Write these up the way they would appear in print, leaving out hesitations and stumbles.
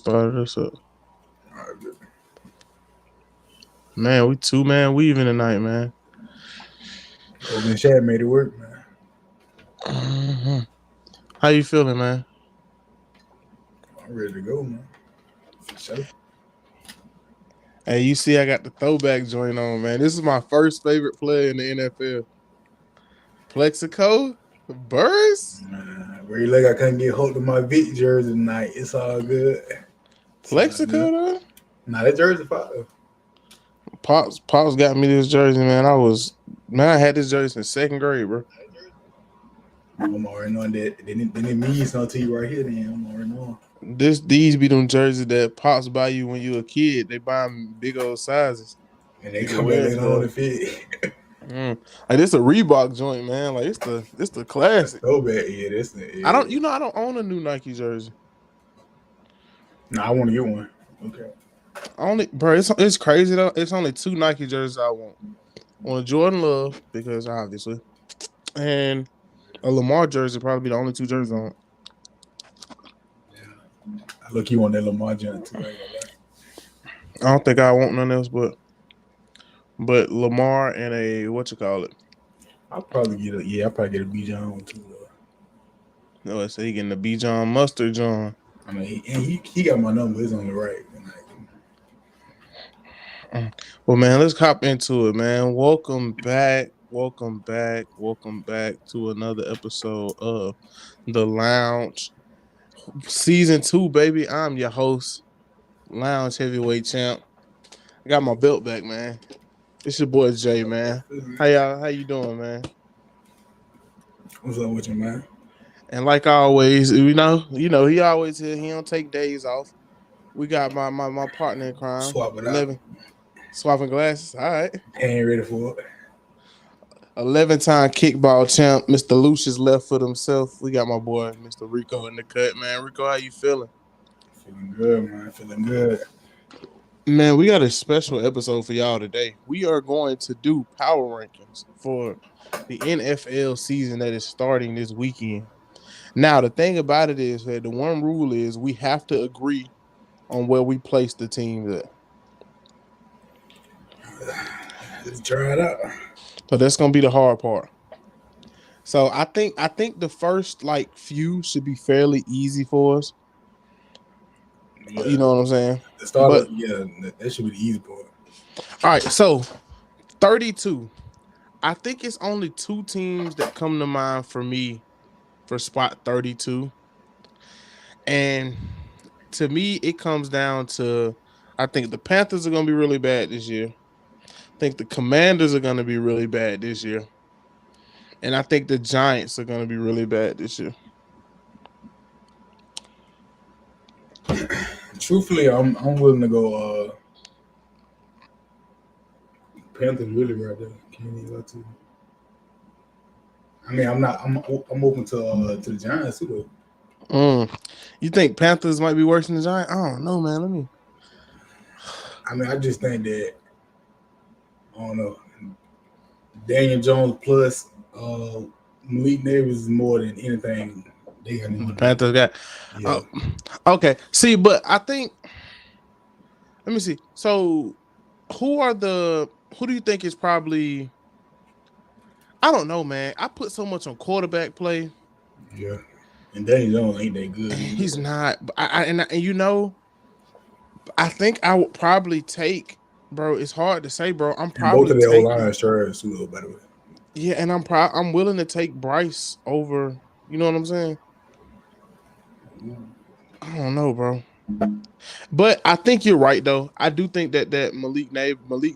started us up. All right, good. Man, we two-man weaving tonight, man. Kobe and Shaq made it work, man. Mhm. How you feeling, man? I'm ready to go, man. For sure. Hey, you see, I got the throwback joint on, man. This is my first favorite player in the NFL. Plexico Burris. Really like I couldn't get hold of my Vic jersey tonight. It's all good. It's all Plexico, good. though. Nah, that jersey fire. Pops got me this jersey, man. I had this jersey in second grade, bro. I'm already knowing that. Then it means something to you right here. Then I'm already knowing. These be them jerseys that Pops buy you when you a kid. They buy them big old sizes. And they You can come back wear it later on for. to fit. Like this a Reebok joint, man. Like it's the That's classic. throwback. Yeah, that's yeah. I don't own a new Nike jersey. Nah, I want to get one. Okay. Bro, it's crazy though. It's only two Nike jerseys I want. I want a Jordan Love because obviously, and a Lamar jersey probably be the only two jerseys I want. Yeah. I look you on that Lamar jump too. I ain't gonna lie. I don't think I want nothing else but Lamar and a what you call it. I'll probably get a I'll probably get a B John one too. No, I say he getting the B John Mustard John. I mean, he got my number. It's on the right. Well, man, let's hop into it, man. Welcome back to another episode of the Lounge Season 2, baby. I'm your host, Lounge Heavyweight Champ. I got my belt back, man. It's your boy Jay, man. How you doing, man? What's up with you, man? And like always, he always here. He don't take days off. We got my partner in crime, Swap it 11, swapping glasses. All right. Ain't ready for it. 11-time kickball champ, Mr. Lucius left foot himself. We got my boy, Mr. Rico, in the cut, man. Rico, how you feeling? Feeling good, man. Feeling good. Man, we got a special episode for y'all today. We are going to do power rankings for the NFL season that is starting this weekend. Now, the thing about it is that the one rule is we have to agree on where we place the teams at. Let's try it out. So that's gonna be the hard part. So I think the first few should be fairly easy for us. Yeah. You know what I'm saying? The start that should be the easy part. All right, so 32. I think it's only two teams that come to mind for me for spot 32. And to me, it comes down to I think the Panthers are gonna be really bad this year. I think the Commanders are gonna be really bad this year. And I think the Giants are gonna be really bad this year. Truthfully, I'm willing to go Panthers really right there. Can't even lie to you. I mean, I'm open to the Giants too though. You think Panthers might be worse than the Giants? I don't know, man. I mean, I just think that I don't know. Daniel Jones plus Malik Neighbors is more than anything they got. The Panthers got. Yeah. Okay. See, but I think. Let me see. So, who do you think is probably? I don't know, man. I put so much on quarterback play. Yeah, and Daniel Jones ain't that good. He's not. And I think I would probably take. Bro, it's hard to say, bro. I'm probably both of their O-line is trash too, by the way. Yeah, and I'm willing to take Bryce over. You know what I'm saying? I don't know, bro. But I think you're right, though. I do think that Malik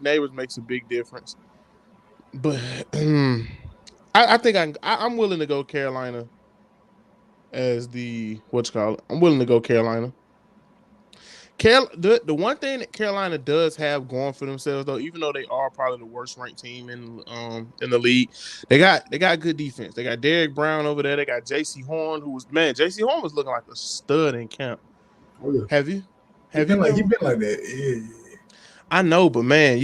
Neighbors makes a big difference. But I think I'm willing to go Carolina as the I'm willing to go Carolina. The one thing that Carolina does have going for themselves, though, even though they are probably the worst ranked team in the league, they got good defense. They got Derrick Brown over there. They got J.C. Horn, J.C. Horn was looking like a stud in camp. Oh, yeah. Have you? He been like that. Yeah. I know, but man,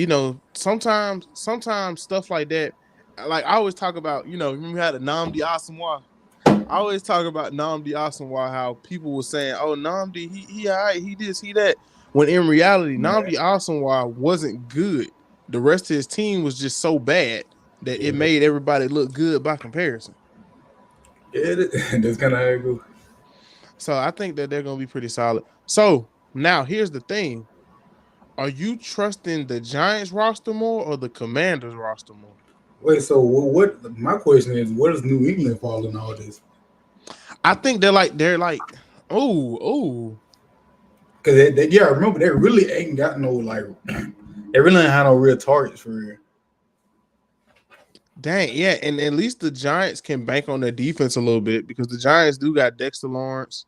sometimes stuff like that. Like I always talk about, remember we had a Nnamdi Asomugha. I always talk about Nnamdi Asomugha, how people were saying, "Oh, Nnamdi, he all right, he this, he that." When in reality, Man, Nnamdi Asomugha wasn't good. The rest of his team was just so bad that it yeah, made everybody look good by comparison. yeah, that's kind of how it goes. So I think that they're gonna be pretty solid. So now here's the thing: are you trusting the Giants roster more or the Commanders roster more? Wait, so what? My question is, where does New England fall in all this? I think they're like, oh. Because yeah, remember they really ain't got no like, they really ain't had no real targets for real. Dang, yeah, and at least the Giants can bank on their defense a little bit because the Giants do got Dexter Lawrence,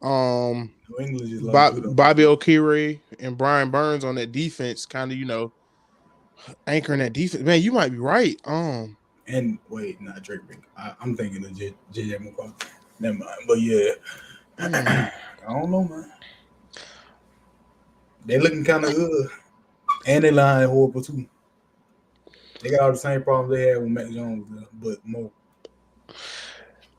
um, New England just lost Judo. Bobby Okere, and Brian Burns on that defense, kind of anchoring that defense. Man, you might be right. And wait, not Drake. I'm thinking of JJ McCarthy. Never mind. But yeah, I don't know, man. They looking kind of good, and they line horrible too. They got all the same problems they had with Mac Jones, but more.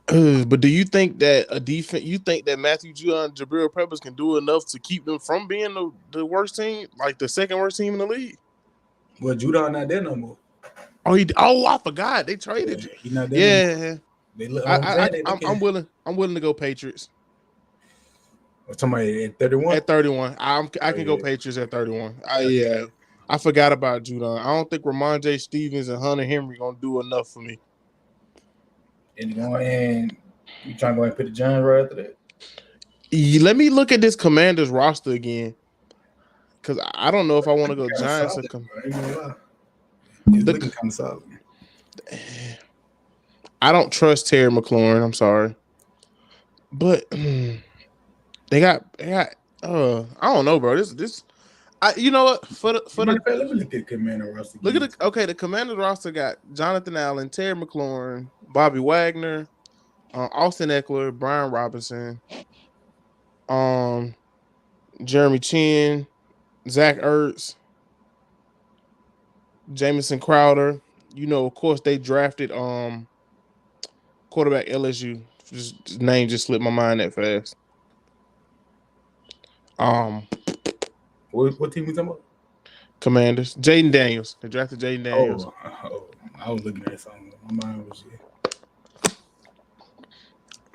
But do you think that you think that Matthew Judon and Jabril Peppers can do enough to keep them from being the worst team, like the second worst team in the league? Well, Judon not there no more. Oh, I forgot they traded you. He not there no more. Yeah, They look. I'm I'm willing to go Patriots somebody at 31. at 31. I can go Patriots at 31. I forgot about Judon. I don't think Ramondre Stevens and Hunter Henry gonna do enough for me. And you trying to go and put the Giants right after that? Let me look at this Commanders roster again, because I don't know if I want to go Giants solid, or He's looking kind of solid. I don't trust Terry McLaurin. I'm sorry, but they got. I don't know, bro. You know what? Let me look at the Commander roster. Look at the Commanders roster got Jonathan Allen, Terry McLaurin, Bobby Wagner, Austin Eckler, Brian Robinson, Jeremy Chin, Zach Ertz, Jamison Crowder. Of course, they drafted quarterback LSU. His name just slipped my mind that fast. What team we talking about? Commanders. Jaden Daniels. They drafted Jaden Daniels. I was looking at something. My mind was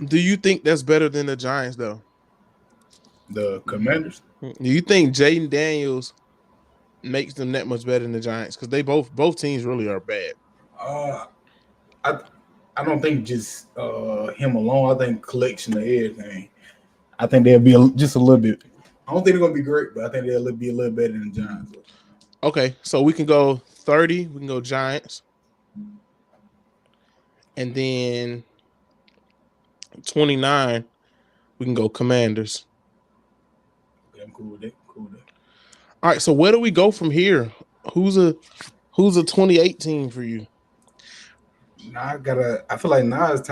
Do you think that's better than the Giants, though? The Commanders? Do you think Jaden Daniels makes them that much better than the Giants? Because they both teams really are bad. I don't think just him alone. I think collection of everything. I think they'll be just a little bit. I don't think they're gonna be great, but I think they'll be a little better than the Giants. Okay, so we can go 30. We can go Giants, and then 29. We can go Commanders. Okay, I'm cool with that. All right, so where do we go from here? Who's a 2018 for you? Now I feel like now it's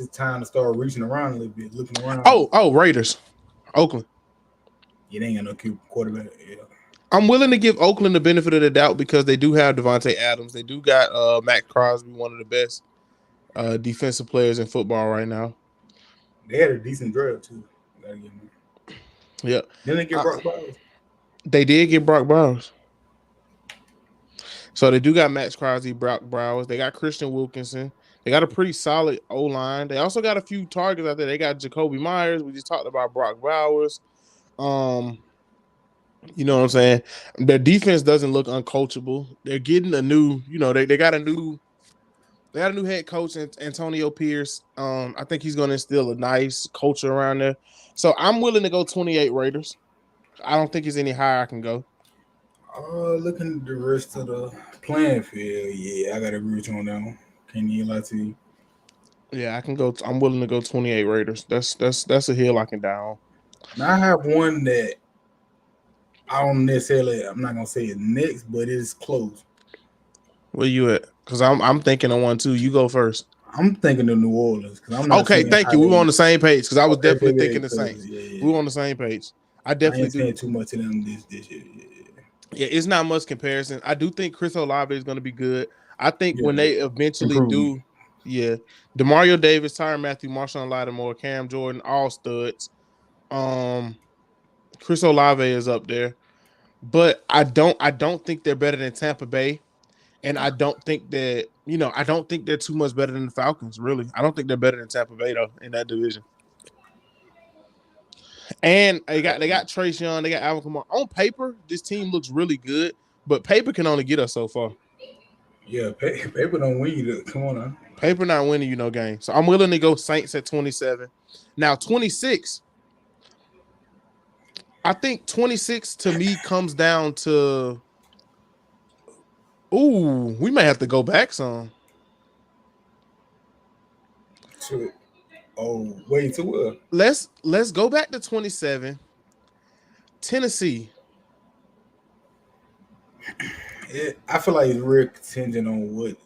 time to start reaching around a little bit, looking around. Oh, Raiders, Oakland. It ain't got no quarterback. Yeah. I'm willing to give Oakland the benefit of the doubt because they do have Devontae Adams. They do got Matt Crosby, one of the best defensive players in football right now. They had a decent draft too. Yeah. Didn't they get Brock Bowers? They did get Brock Bowers. So they do got Max Crosby, Brock Bowers. They got Christian Wilkinson. They got a pretty solid O-line. They also got a few targets out there. They got Jacoby Myers. We just talked about Brock Bowers. You know what I'm saying? Their defense doesn't look uncoachable. They're getting a new, they got a new head coach, Antonio Pierce. I think he's going to instill a nice culture around there. So I'm willing to go 28 Raiders. I don't think it's any higher I can go. Looking at the rest of the playing field, yeah, I got to agree with you on that one. Can't even lie to you. Yeah, I can go. I'm willing to go 28 Raiders. That's a hill I can die on. Now I have one that I'm not gonna say it next, but it's close. Where you at? Because I'm thinking of one too. You go first. I'm thinking of New Orleans because I'm not. Okay, thank you. We were on the same page because I was definitely thinking the same. Yeah. We were on the same page. I definitely do. Too much of them this year. Yeah, it's not much comparison. I do think Chris Olave is going to be good. I think when they eventually Yeah. Demario Davis, Tyrann Matthew, Marshawn Lattimore, Cam Jordan, all studs. Um, Chris Olave is up there. But I don't think they're better than Tampa Bay. And I don't think that, I don't think they're too much better than the Falcons, really. I don't think they're better than Tampa Bay though in that division. And they got Trace Young, they got Alvin Kamara. On paper, this team looks really good, but paper can only get us so far. Yeah, paper don't win you. Come on now. Paper not winning you no game. So I'm willing to go Saints at 27. Now 26. I think 26 to me comes down to, ooh, we may have to go back some. To, oh, wait, to what? Let's go back to 27. Tennessee. I feel like it's real contingent on what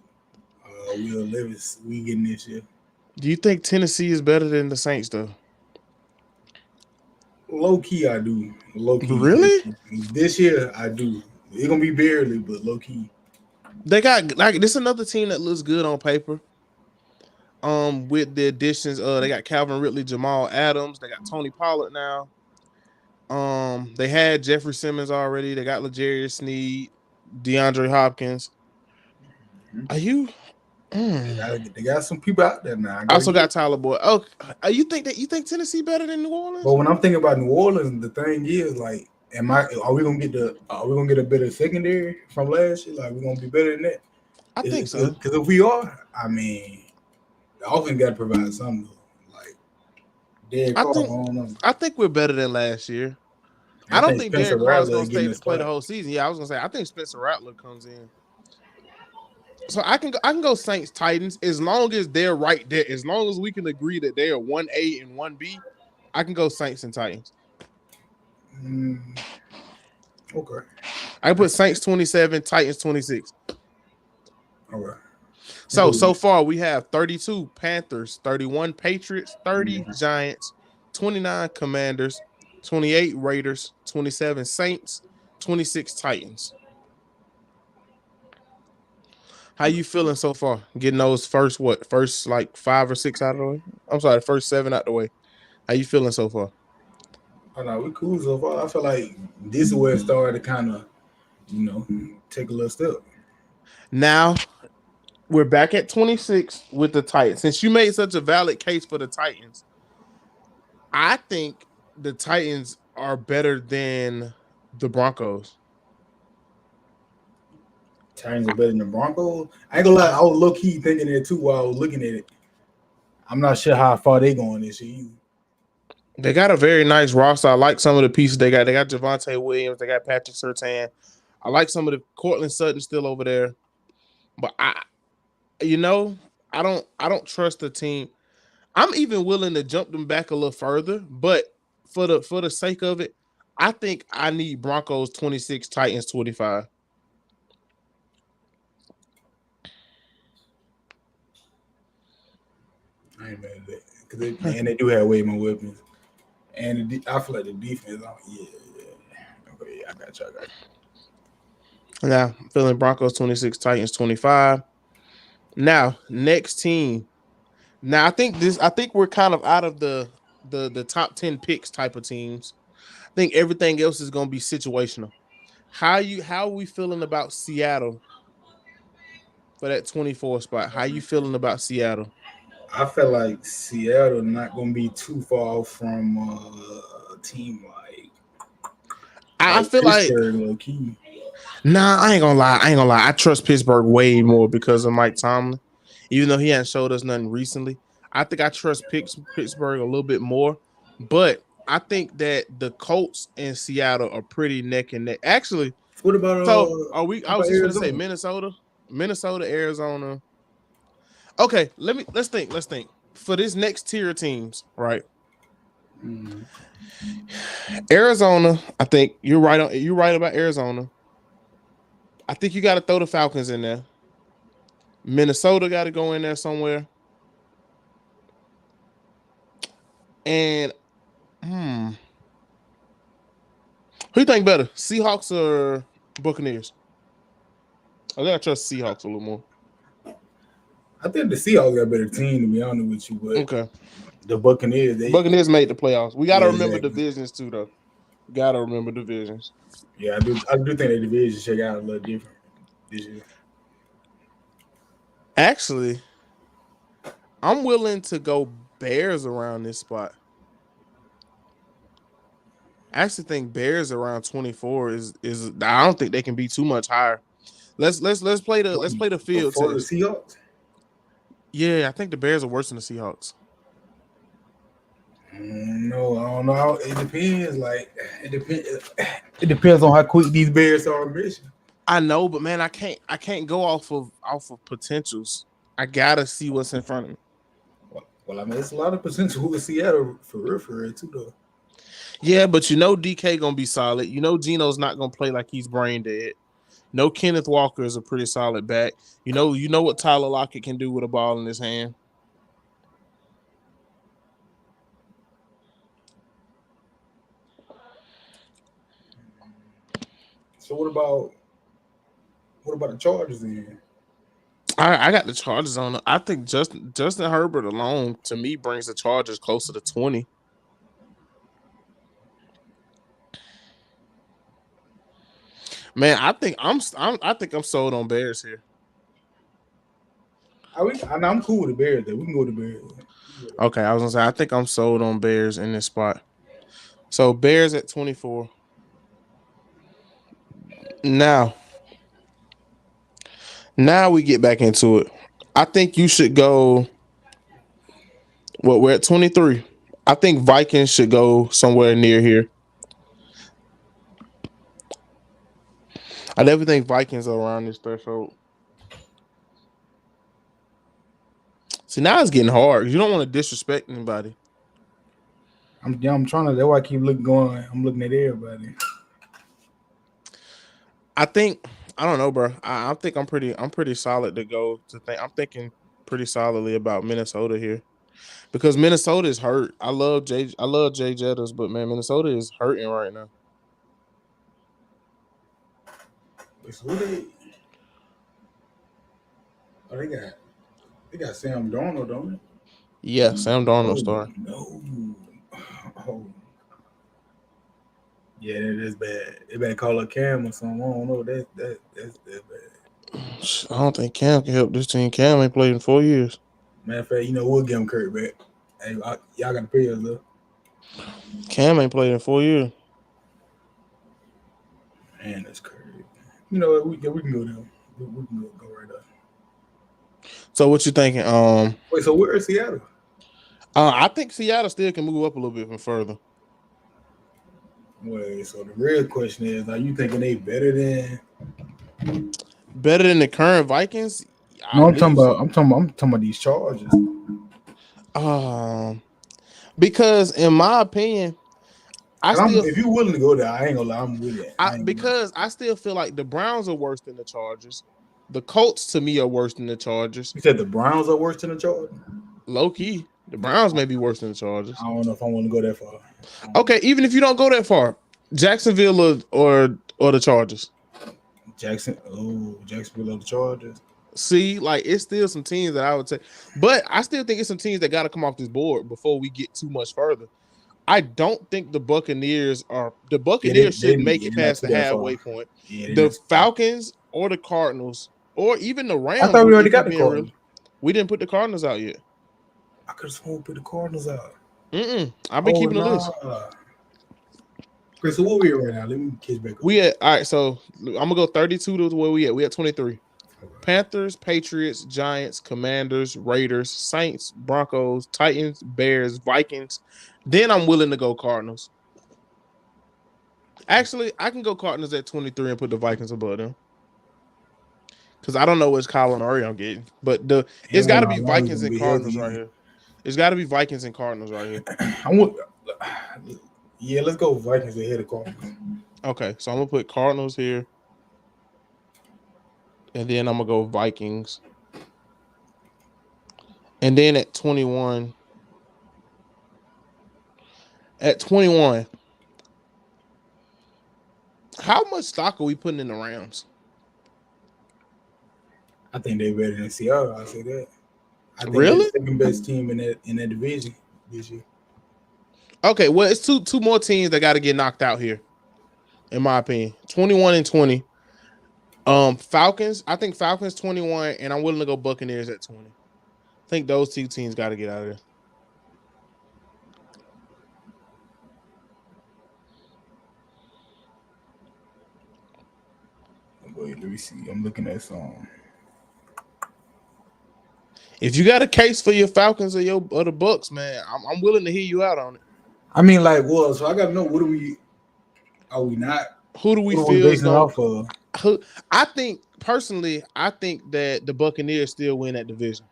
Will Levis we getting this year. Do you think Tennessee is better than the Saints though? Low key, I do. Low key, Really? this year I do. It's gonna be barely, but low key. They got like this is another team that looks good on paper. With the additions, they got Calvin Ridley, Jamal Adams, they got Tony Pollard now. They had Jeffrey Simmons already. They got L'Jarius Sneed, DeAndre Hopkins. Are you? They got some people out there now. Also got Tyler Boyd. Oh, you think Tennessee better than New Orleans? But when I'm thinking about New Orleans, the thing is like, are we gonna get a better secondary from last year? Like we gonna be better than that? I think so. Because if we are, I mean, the offense got to provide something. Like Derek Carr, I don't know. I think we're better than last year. I don't think Derek Carr is going to play the whole season. Yeah, I was going to say I think Spencer Rattler comes in. So I can go Saints Titans as long as they're right there. As long as we can agree that they are 1A and 1B, I can go Saints and Titans. Okay. I put Saints 27, Titans 26. Okay. So far we have 32 Panthers, 31 Patriots, 30 Giants, 29 Commanders, 28 Raiders, 27 Saints, 26 Titans. How you feeling so far? Getting those first like 5 or 6 out of the way? I'm sorry, the first 7 out the way. How you feeling so far? Oh no, we cool so far. I feel like this is where it started to kind of, take a little step. Now we're back at 26 with the Titans. Since you made such a valid case for the Titans, I think the Titans are better than the Broncos. Titans are better than the Broncos. I ain't gonna lie, I was low key thinking that too while I was looking at it. I'm not sure how far they going this year either. They got a very nice roster. I like some of the pieces they got. They got Javonte Williams. They got Patrick Surtain. I like some of the Cortland Sutton still over there. But I don't trust the team. I'm even willing to jump them back a little further, but for the sake of it, I think I need Broncos 26, Titans 25. I ain't mad at that. And they do have way more weapons. And I feel like the defense, yeah. Okay, I got you. Now, feeling Broncos 26, Titans 25. Now, next team. Now, I think we're kind of out of the top 10 picks type of teams. I think everything else is going to be situational. How are we feeling about Seattle for that 24 spot? How you feeling about Seattle? I feel like Seattle not going to be too far from a team like I feel Pittsburgh, low key. Nah, I ain't gonna lie. I trust Pittsburgh way more because of Mike Tomlin. Even though he hasn't showed us nothing recently, I think I trust Pittsburgh a little bit more. But I think that the Colts and Seattle are pretty neck and neck. Actually, what about are we? I was just gonna say Minnesota, Arizona. Okay, let's think. For this next tier of teams, right? Mm-hmm. Arizona, I think you're right about Arizona. I think you got to throw the Falcons in there. Minnesota got to go in there somewhere. And who you think better, Seahawks or Buccaneers? I think I trust Seahawks a little more. I think the Seahawks got a better team, to be honest with you, but Okay. the Buccaneers, Buccaneers made the playoffs. We got to remember exactly. divisions too, though. Got to remember divisions. Yeah, I do think the division shake out a little different this year. Actually, I'm willing to go Bears around this spot. I actually think Bears around 24 is. I don't think they can be too much higher. Let's play the field Before the test. Seahawks. Yeah, I think the Bears are worse than the Seahawks. No, I don't know. It depends. Like it depends. It depends on how quick these Bears are mission. I know, but man, I can't go off of potentials. I gotta see what's in front of me. Well, I mean, it's a lot of potential with Seattle for real too, though. Yeah, but DK gonna be solid. Geno's not gonna play like he's brain dead. No, Kenneth Walker is a pretty solid back. You know what Tyler Lockett can do with a ball in his hand. So what about the Chargers then? I got the Chargers on. I think Justin Herbert alone to me brings the Chargers closer to 20. Man, I think I'm sold on Bears here. I'm cool with the Bears. Though. We can go with the Bears. Okay, I was gonna say I think I'm sold on Bears in this spot. So Bears at 24. Now, now we get back into it. I think you should go. Well, we're at 23. I think Vikings should go somewhere near here. I never think Vikings are around this threshold. See, now it's getting hard. You don't want to disrespect anybody. I'm trying to. That's why I keep looking going. I'm looking at everybody. I think I don't know, bro. I think I'm pretty solid to go to think. I'm thinking pretty solidly about Minnesota here because Minnesota is hurt. I love Jay Jettas, but man, Minnesota is hurting right now. So who they? Oh, they got Sam Darnold, don't they? Yeah, Sam Darnold Oh star. no! Oh yeah, that is bad. They better call a Cam or something. I don't know. That's bad. I don't think Cam can help this team. Cam ain't played in 4 years. Matter of fact, we'll give him Kurt back. Hey, y'all got to pay us though. Cam ain't played in 4 years. Man, that's crazy. You know what? We can go there. We can go right there. So what you thinking? Wait, so where is Seattle? I think Seattle still can move up a little bit from further. Wait, so the real question is: are you thinking they better than? Better than the current Vikings? I No, believe so. I'm talking about these Chargers. Um, because in my opinion, I still If you're willing to go there, I ain't gonna lie, I'm with it. because I still feel like the Browns are worse than the Chargers. The Colts to me are worse than the Chargers. You said the Browns are worse than the Chargers. Low key, the Browns may be worse than the Chargers. I don't know if I want to go that far. Okay, even if you don't go that far, Jacksonville or the Chargers. Jacksonville or the Chargers. See, like it's still some teams that I would say, but I still think it's some teams that got to come off this board before we get too much further. I don't think the Buccaneers shouldn't make it past the halfway point. The Falcons or the Cardinals or even the Rams. I thought we already got the Cardinals. We didn't put the Cardinals out yet. I could have sworn we put the Cardinals out. I've been keeping the list. Okay, so what we at right now? Let me catch back up. We at all right. So I'm gonna go 32 to where we at. We at 23. Panthers, Patriots, Giants, Commanders, Raiders, Saints, Broncos, Titans, Bears, Vikings. Then I'm willing to go Cardinals. Actually, I can go Cardinals at 23 and put the Vikings above them. Because I don't know which Kyler Murray I'm getting. But it's got to be Vikings and Cardinals right here. It's got to be Vikings and Cardinals right here. Yeah, let's go Vikings ahead of Cardinals. Okay, so I'm going to put Cardinals here. And then I'm going to go Vikings. And then at 21. How much stock are we putting in the Rams? I think they're better than Seattle. I'll say that. I think they're the Really? second best team in that division this year. Okay, well, it's two more teams that got to get knocked out here, in my opinion. 21 and 20. Falcons. I think Falcons 21, and I'm willing to go Buccaneers at 20. I think those two teams got to get out of there. Wait, let me see. I'm looking at some. If you got a case for your Falcons or the Bucks, man, I'm willing to hear you out on it. I mean, like, well, so I got to know what are we not? Who do we What are we feel is basing it going? off of? I think personally, I think that the Buccaneers still win that division.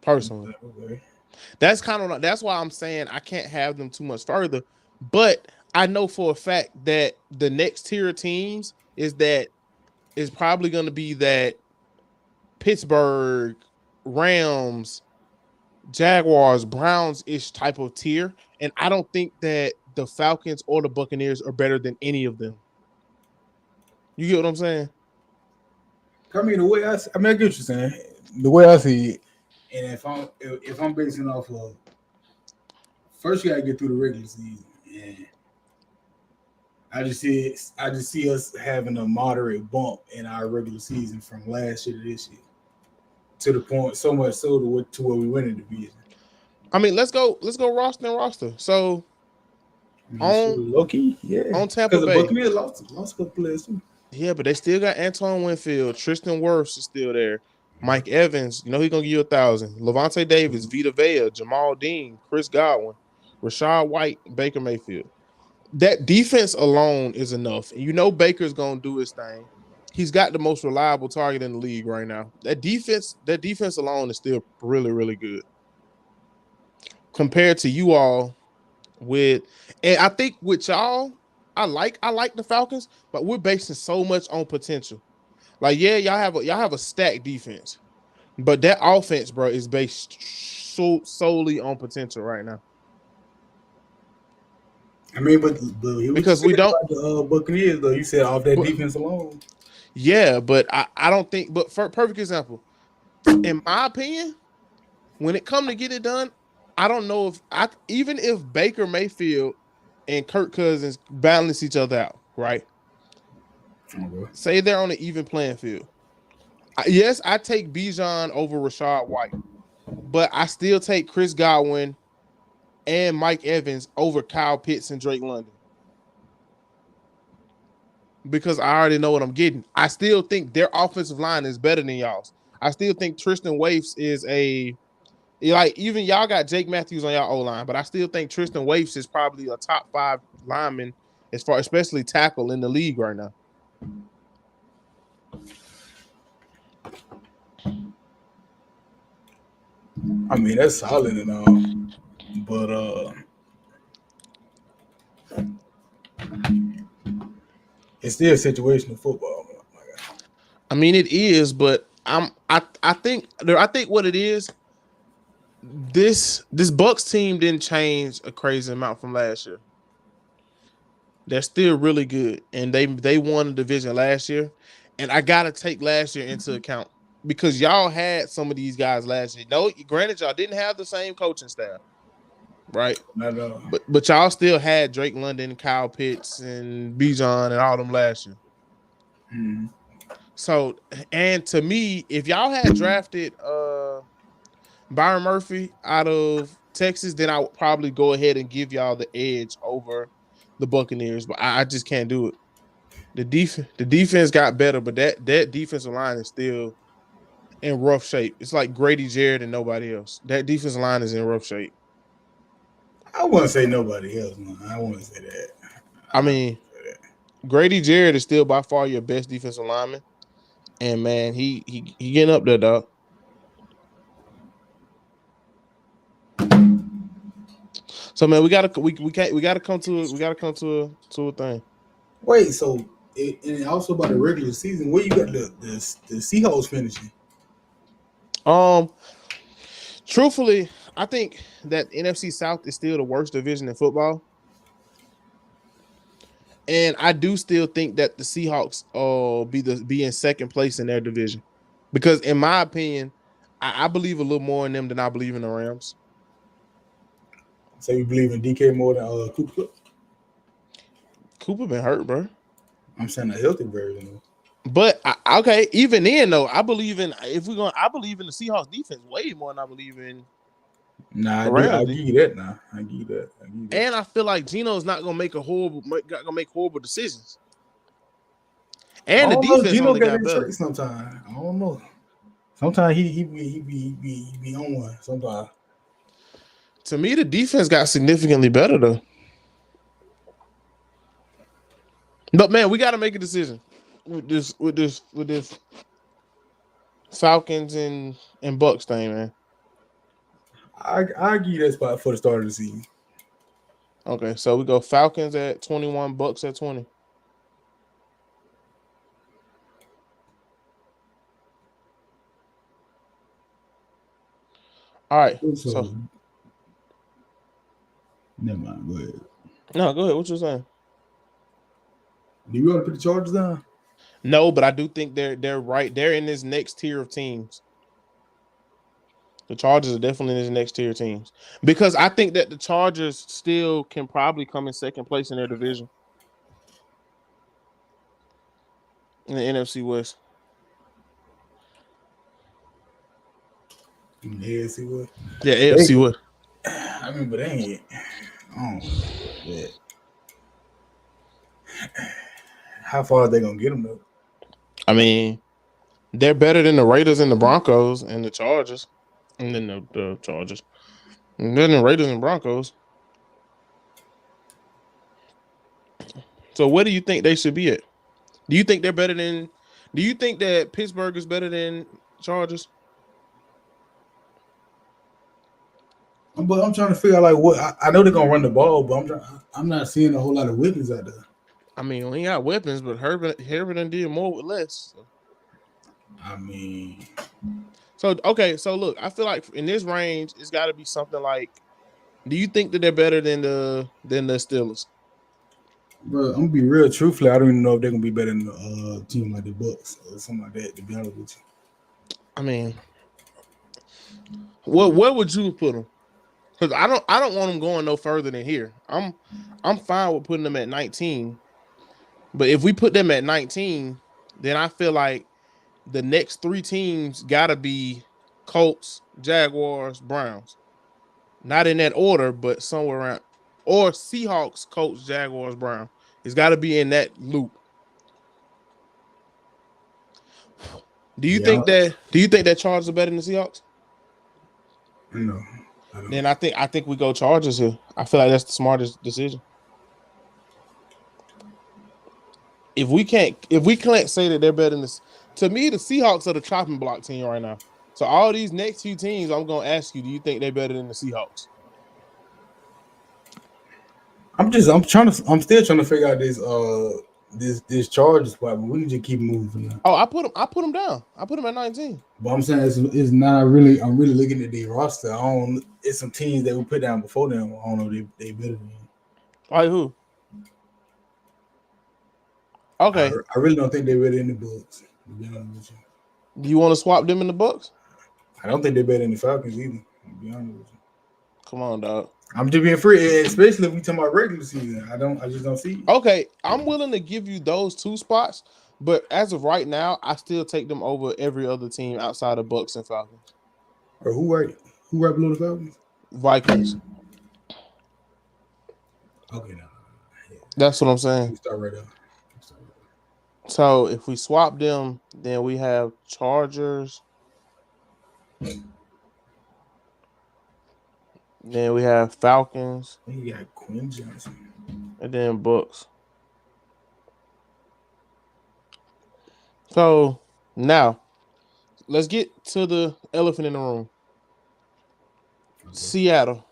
Personally, Okay. that's why I'm saying I can't have them too much further. But I know for a fact that the next tier of teams is probably going to be that Pittsburgh, Rams, Jaguars, Browns ish type of tier, and I don't think that the Falcons or the Buccaneers are better than any of them. You get what I'm saying? I mean, the way I get what you're saying. The way I see it, and if I'm basing off of first, you gotta get through the regular season, and I just see us having a moderate bump in our regular season from last year to this year, to the point so much so to where we win in the division. I mean, let's go roster and roster. So I mean, Loki, yeah, on Tampa because the Bay, Buccaneers lost a couple players too. yeah, but they still got Antoine Winfield, Tristan Wirfs is still there, Mike Evans, you know he's gonna give you 1,000. Levante Davis, Vita Vea, Jamal Dean, Chris Godwin, Rashad White, Baker Mayfield. That defense alone is enough. And you know Baker's gonna do his thing. He's got the most reliable target in the league right now. That defense alone is still really, really good. Compared to you all and I think with y'all, I like the Falcons, but we're basing so much on potential. Like, yeah, y'all have a stacked defense, but that offense, bro, is based solely on potential right now. I mean, but Because we don't about the Buccaneers though. You said off that defense alone. Yeah, but I don't think. But for perfect example, in my opinion, when it come to get it done, I don't know even if Baker Mayfield and Kirk Cousins balance each other out, right? Okay. Say they're on an even playing field. Yes, I take Bijan over Rashad White, but I still take Chris Godwin and Mike Evans over Kyle Pitts and Drake London. Because I already know what I'm getting. I still think their offensive line is better than y'all's. I still think Tristan Wirfs is even y'all got Jake Matthews on y'all O-line, but I still think Tristan Wirfs is probably a top 5 lineman as far, especially tackle in the league right now. I mean, that's solid and all, but it's still situational football. I mean, it is, but I think what it is. This Bucks team didn't change a crazy amount from last year. They're still really good, and they won the division last year. And I gotta take last year into account because y'all had some of these guys last year. No, granted, y'all didn't have the same coaching staff, right? Not at all. But y'all still had Drake London, Kyle Pitts, and Bijan and all them last year. Mm-hmm. So, and to me, if y'all had drafted Byron Murphy out of Texas, then I would probably go ahead and give y'all the edge over the Buccaneers. But I just can't do it. The defense got better, but that defensive line is still in rough shape. It's like Grady Jarrett and nobody else. That defensive line is in rough shape. I wouldn't say nobody else. No, I wouldn't say that. I mean, Grady Jarrett is still by far your best defensive lineman, and man, he getting up there, dog. So man, we gotta come to a thing. Wait, so and also about the regular season, where you got the Seahawks finishing? Truthfully, I think that NFC South is still the worst division in football. And I do still think that the Seahawks be in second place in their division. Because in my opinion, I believe a little more in them than I believe in the Rams. So you believe in DK more than Cooper? Cooper been hurt, bro. I'm saying a healthy version. But okay, even then though, I believe in I believe in the Seahawks defense way more than I believe in Nah, the I Rams give defense. you that. Now I give you that. I give you that. And I feel like Gino's not gonna make horrible decisions. I And the don't know. defense Gino only got got that better. trick sometimes. I don't know. Sometimes he be on one. Sometimes. To me, the defense got significantly better though. But man, we got to make a decision with this Falcons and Bucks thing, man. I give you that spot for the start of the season. Okay, so we go Falcons at 21, Bucks at 20. All right, so So never mind. Go ahead. no, go ahead. What you saying? Do you want to put the Chargers down? No, but I do think they're right. They're in this next tier of teams. The Chargers are definitely in this next tier of teams because I think that the Chargers still can probably come in second place in their division in the NFC West. In the AFC West. Yeah, AFC West. I mean, but they ain't. Oh, yeah. How far are they gonna get them though? I mean, they're better than the Raiders and the Broncos and the Chargers, and then the Chargers, and then the Raiders and Broncos. So where do you think they should be at? Do you think they're better than? Do you think that Pittsburgh is better than Chargers? But I'm trying to figure out like what I know they're gonna run the ball, but I'm not seeing a whole lot of weapons out there. I mean, we got weapons, but Herbert did more with less. I mean, So okay, so look, I feel like in this range, it's got to be something like. Do you think that they're better than the Steelers? bro, I'm gonna be real truthfully. I don't even know if they're gonna be better than a team like the Bucks or something like that. To be honest with you, I mean, where would you put them? Because I don't want them going no further than here. I'm fine with putting them at 19, but if we put them at 19, then I feel like the next three teams gotta be Colts, Jaguars, Browns. Not in that order, but somewhere around, or Seahawks, Colts, Jaguars, Browns. It's got to be in that loop. Do you yeah, think that Chargers are better than the Seahawks? no, Then I think we go Chargers here. I feel like that's the smartest decision. If we can't say that they're better than this, to me the Seahawks are the chopping block team right now. So all these next few teams, I'm gonna ask you, do you think they're better than the Seahawks? I'm still trying to figure out this Chargers spot, but we need to keep moving now. Oh, I put them down. I put them at 19. But I'm saying it's not really. I'm really looking at the roster. I don't. It's some teams that we put down before them. I don't know they better than. Like who? Okay. I really don't think they're better than the Bucks. To be honest with you. Do you want to swap them in the Bucks? I don't think they're better than the Falcons either. To be honest with you. Come on, dog. I'm just being free, especially if we talking about regular season. I just don't see it. Okay, I'm willing to give you those two spots, but as of right now, I still take them over every other team outside of Bucks and Falcons. Or who right below the Falcons? Vikings. Okay, no. Yeah. That's what I'm saying. We start right there. So if we swap them, then we have Chargers. Then we have Falcons. You got Quinn Johnson. And then Bucks. So now let's get to the elephant in the room. Okay. Seattle.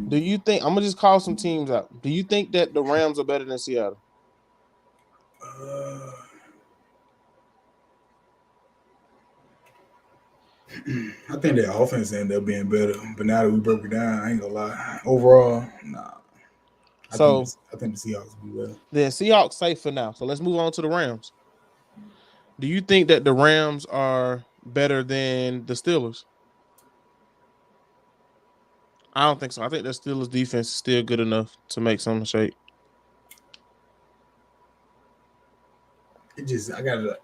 Do you think, I'm gonna just call some teams out. Do you think that the Rams are better than Seattle? I think their offense ended up being better, but now that we broke it down, I ain't gonna lie. Overall, nah. I think the Seahawks will be better. Then Seahawks safe for now. So let's move on to the Rams. Do you think that the Rams are better than the Steelers? I don't think so. I think the Steelers defense is still good enough to make some shape. It just I gotta.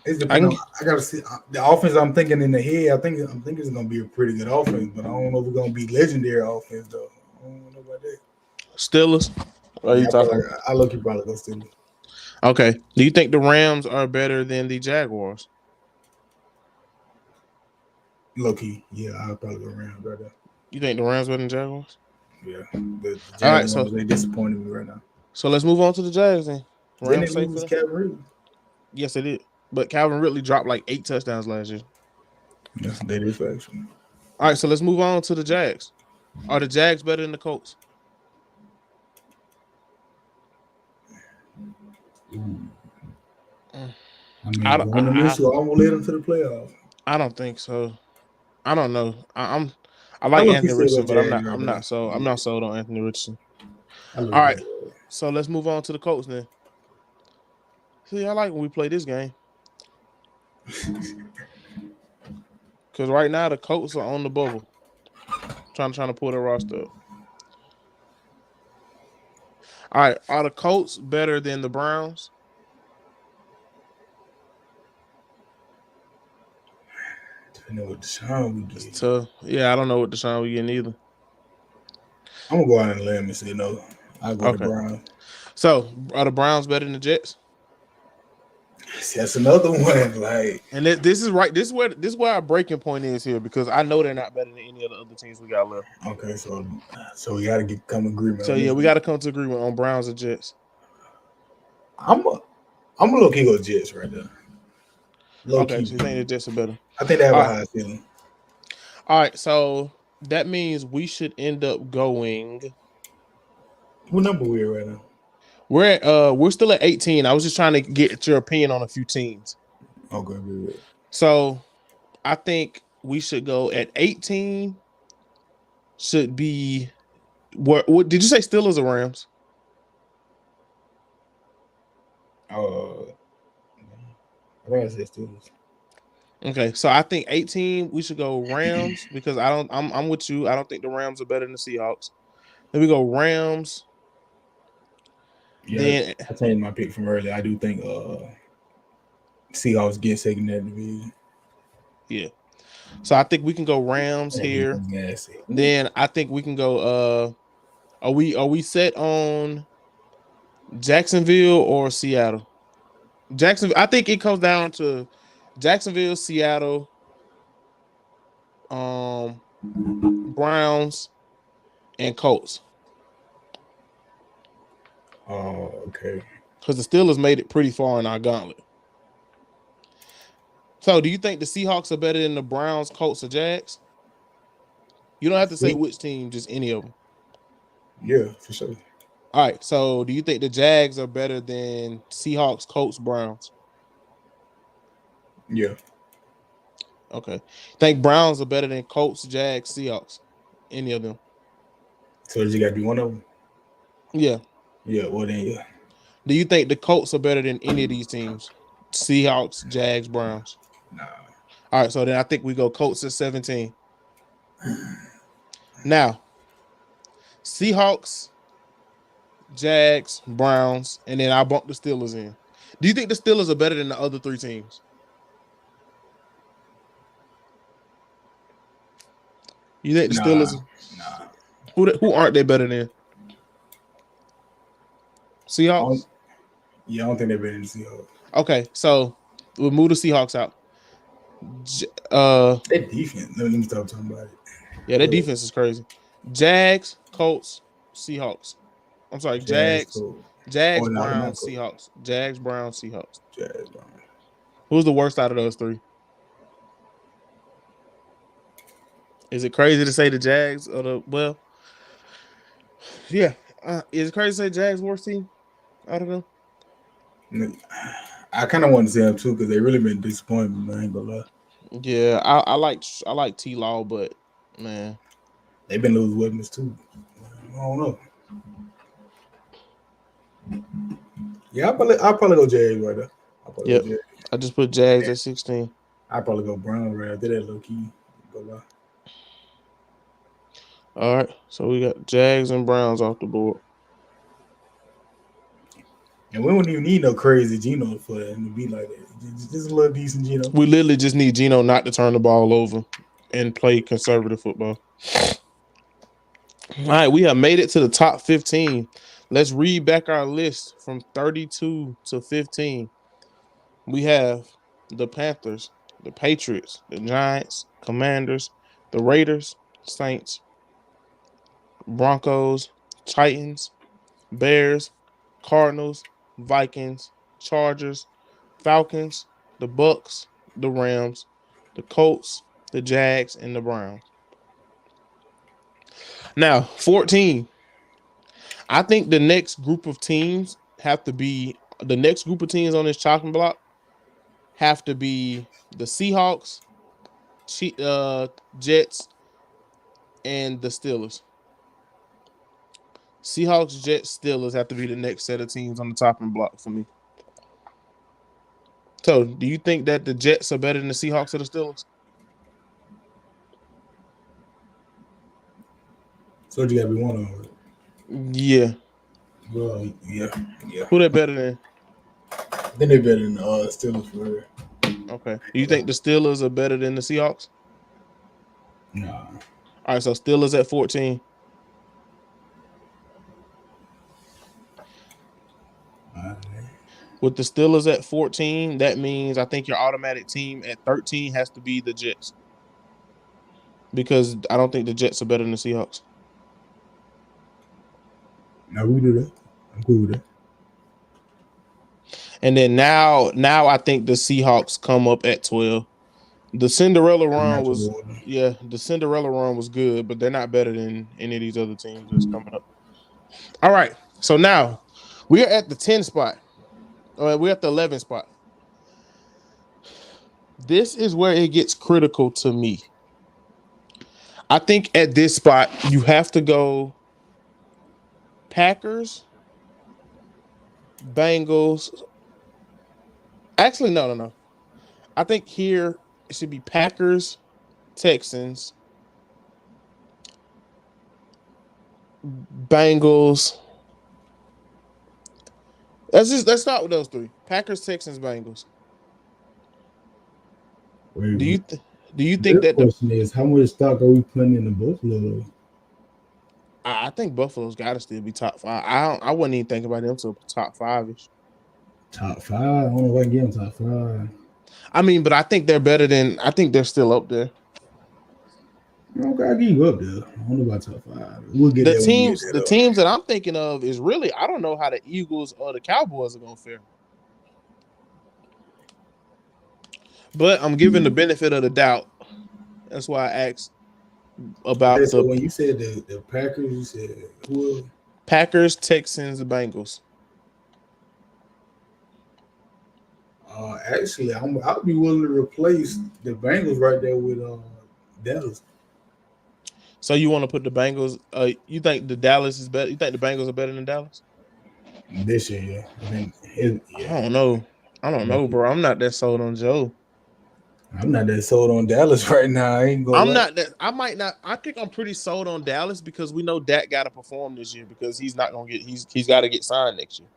It's I depending can on. I gotta see the offense. I'm thinking in the head. I'm thinking it's gonna be a pretty good offense, but I don't know if it's gonna be legendary offense though. I don't know about that. Steelers. What are you Yeah, talking? I look. You probably go Steelers. Okay. Do you think the Rams are better than the Jaguars? Low key, yeah, I'll probably go Rams right there. You think the Rams better than Jaguars? Yeah, the All right. So Jaguars they disappointed me right now. let's move on to the Jags then. Didn't Rams they safe lose for them? Calvin Ridley? Yes, it did. But Calvin Ridley dropped like 8 touchdowns last year. Yes, they did actually. All right. So let's move on to the Jags. Are the Jags better than the Colts? Mm. I mean, I don't. going to miss, so I'm gonna lead them to the playoffs. I don't think so. I don't know. I I like look, he Anthony still go Richardson, but Jags right there. I'm Yeah, not sold on Anthony Richardson. I look All right. Jags. So let's move on to the Colts then. See, I like when we play this game. Because right now the Colts are on the bubble. Trying to pull their roster up. All right. Are the Colts better than the Browns? Depending on what Deshaun we It's get, tough. Yeah, I don't know what Deshaun we getting either. I'm gonna go out and limb and say no. I'll go to Okay. Browns. So are the Browns better than the Jets? That's another one. Like, And this is right. This is where our breaking point is here because I know they're not better than any of the other teams we got left. okay, so we gotta come agreement. So on yeah, this. we got to come to agreement on Browns and Jets. I'm a low key go Jets right there. Low Okay, key. so you think the Jets are better? I think they have All a right. high ceiling. All right, so that means we should end up going. What number we at right now? We're still at 18. I was just trying to get your opinion on a few teams. Okay, good. So I think we should go at 18. Should be what did you say? Steelers or Rams? I think I said Steelers. Okay, so I think 18 we should go Rams because I'm with you. I don't think the Rams are better than the Seahawks. Then we go Rams. Yeah, Then I changed my pick from earlier. I do think Seahawks get second in that division. yeah. So I think we can go Rams here. Then I think we can go are we set on Jacksonville or Seattle? Jacksonville. I think it comes down to Jacksonville, Seattle, Browns, and Colts. Oh, okay. Because the Steelers made it pretty far in our gauntlet. So, do you think the Seahawks are better than the Browns, Colts, or Jags? You don't have to say which team, just any of them. Yeah, for sure. All right. So, do you think the Jags are better than Seahawks, Colts, Browns? Yeah. Okay. Think Browns are better than Colts, Jags, Seahawks? Any of them? So you got to be one of them? Yeah. Yeah, well then, yeah. Do you think the Colts are better than any of these teams? Seahawks, Jags, Browns? Nah. All right, so then I think we go Colts at 17. Now, Seahawks, Jags, Browns, and then I bump the Steelers in. Do you think the Steelers are better than the other three teams? You think the Steelers? Nah. Who aren't they better than? Seahawks? I don't think they're better than the Seahawks. Okay, so we'll move the Seahawks out. Their defense. Let me stop talking about it. Yeah, their defense is crazy. Jags, Colts, Seahawks. I'm sorry, Jags, Browns, Seahawks. Jags, Browns, Seahawks. Jags, Browns. Who's the worst out of those three? Is it crazy to say the Jags or the yeah? Is it crazy to say Jags worst team out of them? I kind of want to say them too because they really been disappointing. Man, I ain't gonna lie. Yeah, I like T Law, but man, they've been losing weapons too. I don't know. Yeah, I'll probably go Jags right there. I just put Jags at 16. I probably go Brown right after that. Low key, go by. All right, so we got Jags and Browns off the board. And we don't even need no crazy Geno for that to be like that. Just a little decent Geno. We literally just need Geno not to turn the ball over and play conservative football. All right, we have made it to the top 15. Let's read back our list from 32 to 15. We have the Panthers, the Patriots, the Giants, Commanders, the Raiders, Saints, Broncos, Titans, Bears, Cardinals, Vikings, Chargers, Falcons, the Bucks, the Rams, the Colts, the Jags, and the Browns. Now, 14. I think the next group of teams have to be the next group of teams on this chopping block have to be the Seahawks, Jets, and the Steelers. Seahawks, Jets, Steelers have to be the next set of teams on the chopping block for me. So, do you think that the Jets are better than the Seahawks or the Steelers? So you gotta be one of them. Yeah. Well, yeah. Who they better than? Then they better than Steelers for real. Okay. Do you think the Steelers are better than the Seahawks? Nah. All right, so Steelers at 14. With the Steelers at 14, that means I think your automatic team at 13 has to be the Jets. Because I don't think the Jets are better than the Seahawks. Now we do that. I'm cool with that. And then now I think the Seahawks come up at 12. The Cinderella run was the Cinderella run was good, but they're not better than any of these other teams that's coming up. All right. So now we are at the 10 spot. We're at the 11 spot. This is where it gets critical to me. I think at this spot, you have to go Packers, Bengals. Actually, no. I think here it should be Packers, Texans, Bengals. Let's start with those three: Packers, Texans, Bengals. Do you think that the question is how much stock are we putting in the Buffalo? I think Buffalo's got to still be top 5. I wouldn't even think about them to top 5ish. Top 5? I don't know if I can get them top 5. I mean, but I think they're better than. I think they're still up there. Okay, I give you up there. I don't know about top 5. We'll get The there teams, when we get there, the teams that I'm thinking of is really I don't know how the Eagles or the Cowboys are gonna fare. But I'm giving the benefit of the doubt. That's why I asked about so when you said the Packers, you said who? Packers, Texans, Bengals. Actually, I'll be willing to replace the Bengals right there with Dallas. So you want to put the Bengals? You think the Dallas is better? You think the Bengals are better than Dallas? This year, yeah. I don't know. I don't know, bro. I'm not that sold on Joe. I'm not that sold on Dallas right now. I ain't gonna. I'm not that. I might not. I think I'm pretty sold on Dallas because we know Dak got to perform this year because he's not gonna get. He's got to get signed next year.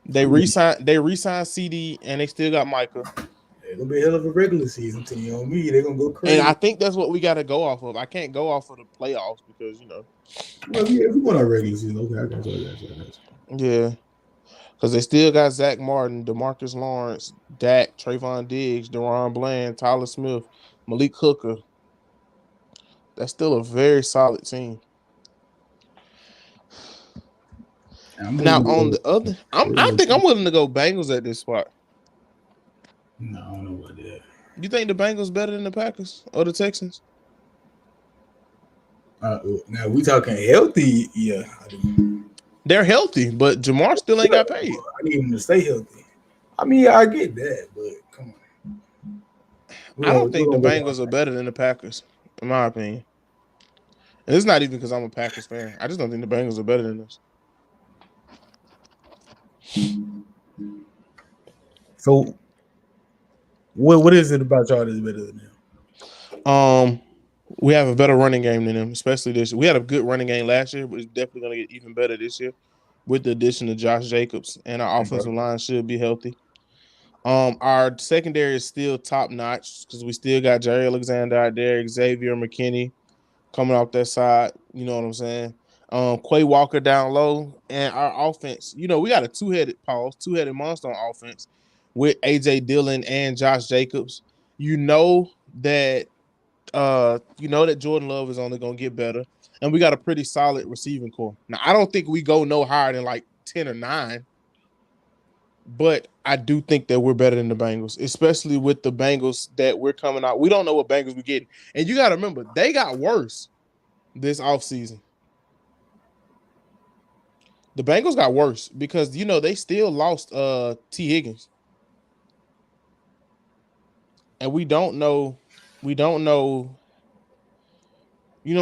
They re-signed CD and they still got Micah. It's gonna be a hell of a regular season team on me. They're gonna go crazy. And I think that's what we got to go off of. I can't go off of the playoffs because Well, if we want our regular season, okay, I got you. Yeah, because they still got Zach Martin, DeMarcus Lawrence, Dak, Trayvon Diggs, Deron Bland, Tyler Smith, Malik Hooker. That's still a very solid team. Now on the other, I think I'm willing to go Bengals at this spot. No, I don't know about that. You think the Bengals better than the Packers or the Texans? Now we talking healthy, yeah. They're healthy, but Jamar still ain't got paid. I need him to stay healthy. I mean, I get that, but come on. I don't think the Bengals are better than the Packers, in my opinion. And it's not even because I'm a Packers fan. I just don't think the Bengals are better than us. So What is it about y'all that's better than them? We have a better running game than them, especially this year. We had a good running game last year, but it's definitely going to get even better this year with the addition of Josh Jacobs, and our offensive line should be healthy. Our secondary is still top notch because we still got Jerry Alexander out there, Xavier McKinney coming off that side. You know what I'm saying? Quay Walker down low, and our offense. You know, we got a two-headed monster on offense with AJ Dillon and Josh Jacobs. You know that Jordan Love is only gonna get better, and we got a pretty solid receiving core. Now, I don't think we go no higher than like 10 or 9, but I do think that we're better than the Bengals, especially with the Bengals that we're coming out. We don't know what Bengals we're getting, and you got to remember they got worse this offseason. The Bengals got worse because they still lost T. Higgins, and we don't know. You know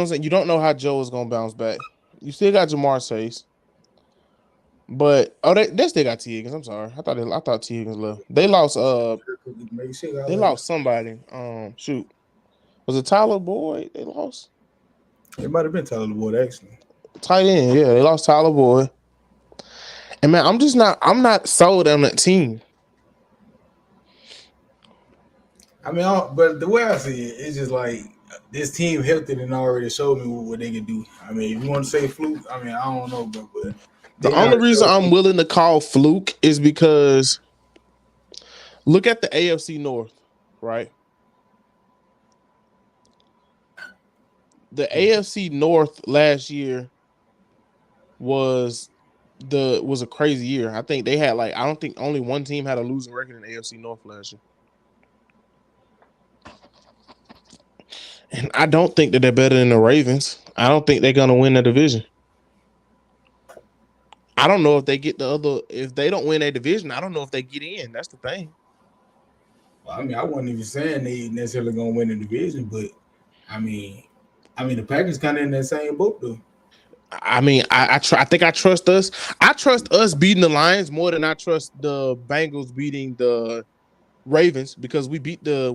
what I'm saying? You don't know how Joe is gonna bounce back. You still got Jamar Chase. But they still got T. Higgins. I'm sorry. I thought T. Higgins left. They lost somebody. Shoot. Was it Tyler Boyd they lost? It might have been Tyler Boyd, actually. Tight end, yeah. They lost Tyler Boyd. And man, I'm not sold on that team. I mean, but the way I see it, it's just like this team healthy and already showed me what they can do. I mean, if you want to say fluke, I mean, I don't know, but the only reason I'm willing to call fluke is because look at the AFC North, right? The AFC North last year was a crazy year. I think they had I don't think only one team had a losing record in the AFC North last year. And I don't think that they're better than the Ravens. I don't think they're going to win the division. I don't know if they get if they don't win a division, I don't know if they get in. That's the thing. Well, I mean, I wasn't even saying they necessarily going to win the division, but I mean, the Packers kind of in that same boat, though. I mean, I think I trust us. I trust us beating the Lions more than I trust the Bengals beating the Ravens because we beat the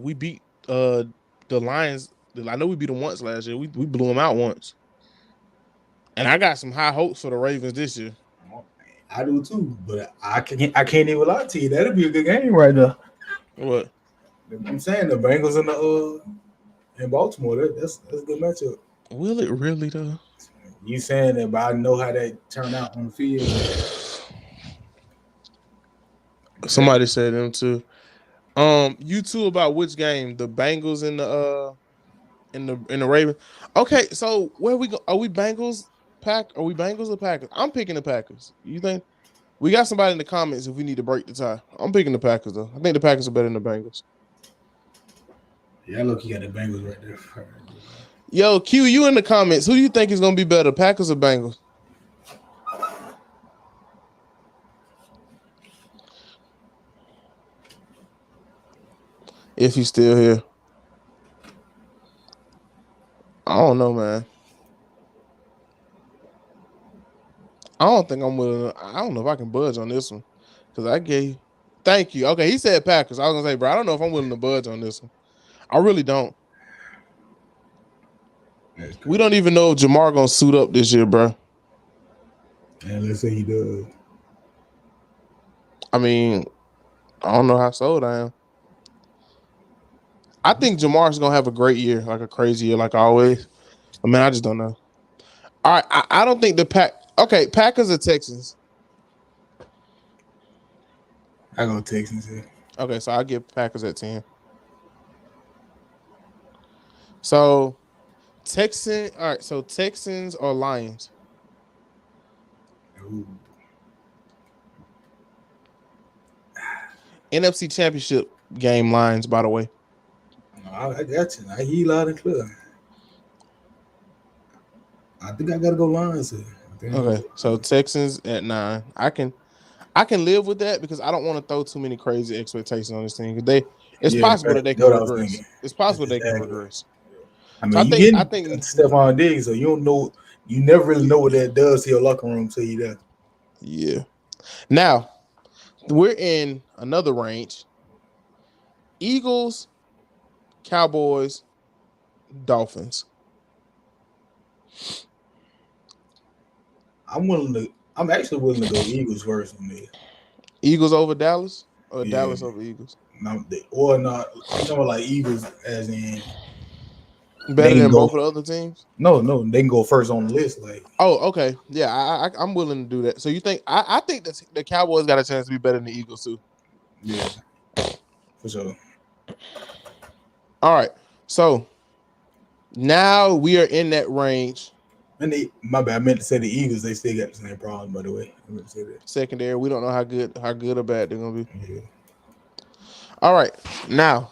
Lions. I know we beat them once last year. We blew them out once, and I got some high hopes for the Ravens this year. I do too, but I can't even lie to you. That'll be a good game right now. What? I'm saying the Bengals in Baltimore. That's a good matchup. Will it really though? You saying that, but I know how that turned out on the field. Somebody said them too. You two about which game? The Bengals and the Ravens. Okay, so where we go? Are we Bengals? Are we Bengals or Packers? I'm picking the Packers. You think? We got somebody in the comments if we need to break the tie. I'm picking the Packers though. I think the Packers are better than the Bengals. Yeah, look, you got the Bengals right there. Yo, Q, you in the comments. Who do you think is gonna be better, Packers or Bengals? If he's still here. I don't know, man. I don't think I'm willing. I don't know if I can budge on this one. Because I gave. Thank you. Okay, he said Packers. I was going to say, bro, I don't know if I'm willing to budge on this one. I really don't. We don't even know if Jamar going to suit up this year, bro. And let's say he does. I mean, I don't know how sold I am. I think Jamar's going to have a great year, like a crazy year, like always. I mean, I just don't know. All right, I don't think the Okay, Packers or Texans? I go Texans here. Okay, so I'll give Packers at 10. So, all right, so Texans or Lions? Ooh. NFC Championship game Lions, by the way. I got you. I hear you loud and clear. I think I gotta go Lions here. Okay, so Texans at 9. I can live with that because I don't want to throw too many crazy expectations on this thing. It's possible that they can regress. It's possible they can regress. I mean, I think Stephon Diggs, so you don't know. You never really know what that does to your locker room till you there. Yeah. Now we're in another range. Eagles, Cowboys, Dolphins. I'm actually willing to go Eagles first on this. Eagles over Dallas or Yeah. Dallas over Eagles? Or not. I'm talking about like Eagles as in they Better can than go. both of the other teams? No, they can go first on the list. Like, Oh, okay. Yeah, I'm willing to do that. So you think I think that the Cowboys got a chance to be better than the Eagles too. yeah, for sure. All right. So now we are in that range. And my bad. I meant to say the Eagles. They still got the same problem, by the way. I meant to say that. Secondary. We don't know how good or bad they're gonna be. Yeah. All right. Now,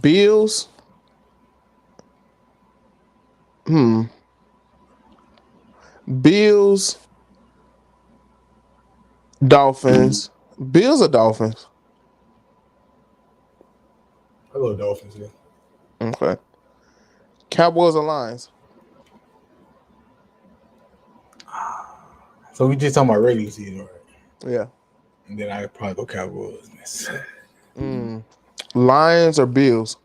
Bills. Bills, Dolphins. Bills or Dolphins? I love Dolphins. Yeah. Okay. Cowboys or Lions? So we just talking about regular season, right? Yeah. And then I could probably go Cowboys. Lions or Bills?